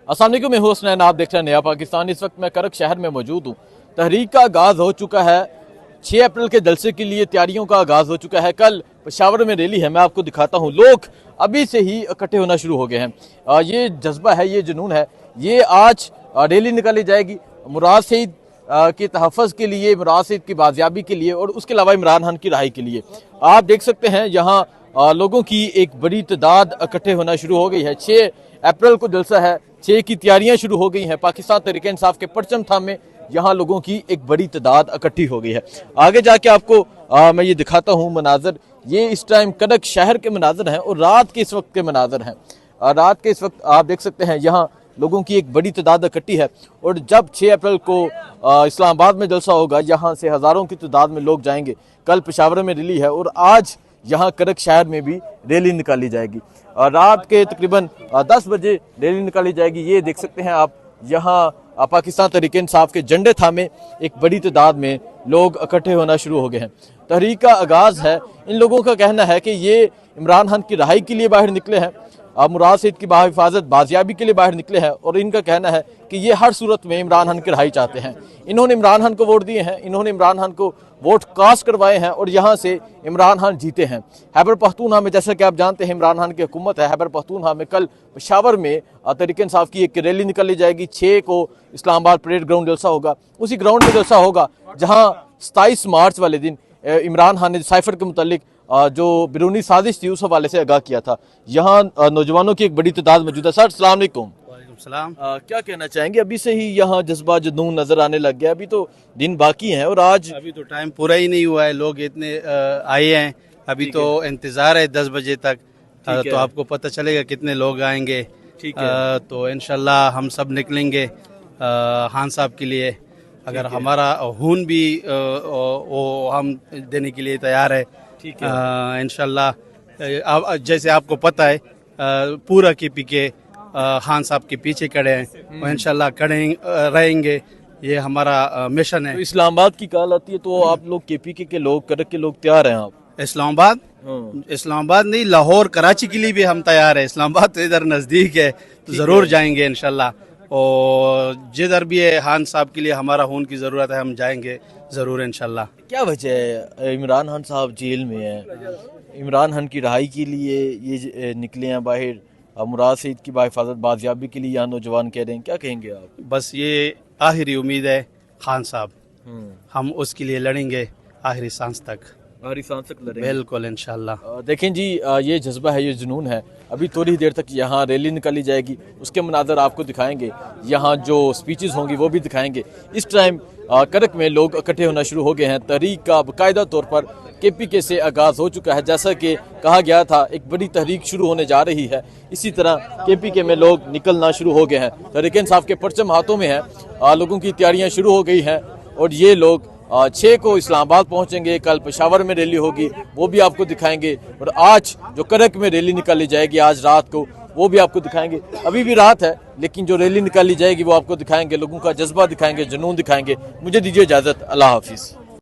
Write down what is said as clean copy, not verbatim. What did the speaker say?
अस्सलाम वालेकुम, मैं हूं हसनैन, आप देख रहे हैं नया पाकिस्तान। इस वक्त मैं करक शहर में मौजूद हूँ। तहरीक का आगाज़ हो चुका है। 6 अप्रैल के जलसे के लिए तैयारियों का आगाज़ हो चुका है। कल पेशावर में रैली है, मैं आपको दिखाता हूँ। लोग अभी से ही इकट्ठे होना शुरू हो गए हैं। ये जज्बा है, ये जुनून है। ये आज रैली निकाली जाएगी मुराद सईद के तहफ़्फ़ुज़ के लिए, मुराद सईद की बाजियाबी के लिए और उसके अलावा इमरान खान की रहाई के लिए। आप देख सकते हैं यहाँ लोगों की एक बड़ी तादाद इकट्ठे होना शुरू हो गई है। 6 अप्रैल को जलसा है, 6 की तैयारियां शुरू हो गई हैं। पाकिस्तान तहरीक इंसाफ के परचम थामे यहाँ लोगों की एक बड़ी तादाद इकट्ठी हो गई है। आगे जाके आपको मैं ये दिखाता हूँ मनाजर। ये इस टाइम करक शहर के मनाजर हैं और रात के इस वक्त के मनाजर हैं। रात के इस वक्त आप देख सकते हैं यहाँ लोगों की एक बड़ी तादाद इकट्ठी है। और जब 6 अप्रैल को इस्लामाबाद में जलसा होगा, यहाँ से हज़ारों की तादाद में लोग जाएंगे। कल पेशावर में रैली है और आज यहाँ करक शहर में भी रैली निकाली जाएगी। रात के तकरीबन 10 बजे रैली निकाली जाएगी। ये देख सकते हैं आप, यहाँ पाकिस्तान तहरीक इंसाफ के झंडे थामे एक बड़ी तादाद में लोग इकट्ठे होना शुरू हो गए हैं। तहरीक का आगाज़ है। इन लोगों का कहना है कि ये इमरान खान की रहाई के लिए बाहर निकले हैं, मुराद सईद की बाहिफाजत बाजियाबी के लिए बाहर निकले हैं। और इनका कहना है कि ये हर सूरत में इमरान खान की रहाई चाहते हैं। इन्होंने इमरान खान को वोट दिए हैं, इन्होंने इमरान खान को वोट कास्ट करवाए हैं और यहाँ से इमरान खान जीते हैं। खैबर पख्तूनख्वा में, जैसा कि आप जानते हैं, इमरान खान की हुकूमत है। खैबर पख्तूनख्वा में कल पेशावर में तहरीक इंसाफ की एक रैली निकाली जाएगी। 6 को इस्लामाबाद परेड ग्राउंड जलसा होगा। उसी ग्राउंड में जलसा होगा जहाँ 27 मार्च वाले दिन इमरान खान ने साइफर के मुतालिक जो बिरूनी साजिश थी उस हवाले से आगाह किया था। यहाँ नौजवानों की एक बड़ी तादाद मौजूद है। सर अस्सलाम वालेकुम। क्या कहना चाहेंगे? अभी से ही यहाँ जज्बा जुनून नजर आने लग गया। अभी तो दिन बाकी हैं और आज अभी तो टाइम पूरा ही नहीं हुआ है। लोग इतने आए हैं, अभी तो इंतजार है 10 बजे तक। तो आपको पता चलेगा कितने लोग आएंगे। ठीक है। तो इंशाल्लाह हम सब निकलेंगे खान साहब के लिए। अगर हमारा खून भी वो हम देने के लिए तैयार है। ठीक है। इंशाल्लाह जैसे आपको पता है पूरा के खान साहब के पीछे खड़े हैं और इंशाल्लाह खड़े रहेंगे। ये हमारा मिशन है। तो इस्लामाबाद की कॉल आती है तो आप लोग केपीके के लोग, करक के लोग तैयार हैं? आप इस्लामाबाद नहीं, लाहौर कराची के लिए भी हम तैयार है। इस्लामाबाद तो इधर नज़दीक है, तो ज़रूर जाएंगे इंशाल्लाह। और जिधर भी है खान साहब के लिए हमारा खून की ज़रूरत है, हम जाएंगे ज़रूर इंशाल्लाह। क्या वजह है इमरान खान साहब जेल में हैं? इमरान खान की रहाई के लिए ये निकले हैं बाहर, मुराद सईद की बाहिफाजत बाजियाबी के लिए यहाँ नौजवान कह रहे हैं। क्या कहेंगे आप? बस ये आखिरी उम्मीद है खान साहब, हम उसके लिए लड़ेंगे आखिरी सांस तक। बिल्कुल इंशाल्लाह। देखें जी, ये जज्बा है, ये जुनून है। अभी थोड़ी देर तक यहाँ रैली निकाली जाएगी, उसके मनाजर आपको दिखाएंगे। यहाँ जो स्पीचेस होंगी वो भी दिखाएंगे। इस टाइम करक में लोग इकट्ठे होना शुरू हो गए हैं। तहरीक का बाकायदा तौर पर केपीके से आगाज़ हो चुका है। जैसा कि कहा गया था, एक बड़ी तहरीक शुरू होने जा रही है। इसी तरह केपीके में लोग निकलना शुरू हो गए हैं। तहरीक इंसाफ के परचम हाथों में है। लोगों की तैयारियां शुरू हो गई हैं और ये लोग 6 को इस्लामाबाद पहुंचेंगे। कल पेशावर में रैली होगी, वो भी आपको दिखाएंगे। और आज जो करक में रैली निकाली जाएगी आज रात को, वो भी आपको दिखाएंगे। अभी भी रात है लेकिन जो रैली निकाली जाएगी वो आपको दिखाएंगे। लोगों का जज्बा दिखाएंगे, जुनून दिखाएंगे। मुझे दीजिए इजाज़त। अल्लाह हाफिज़।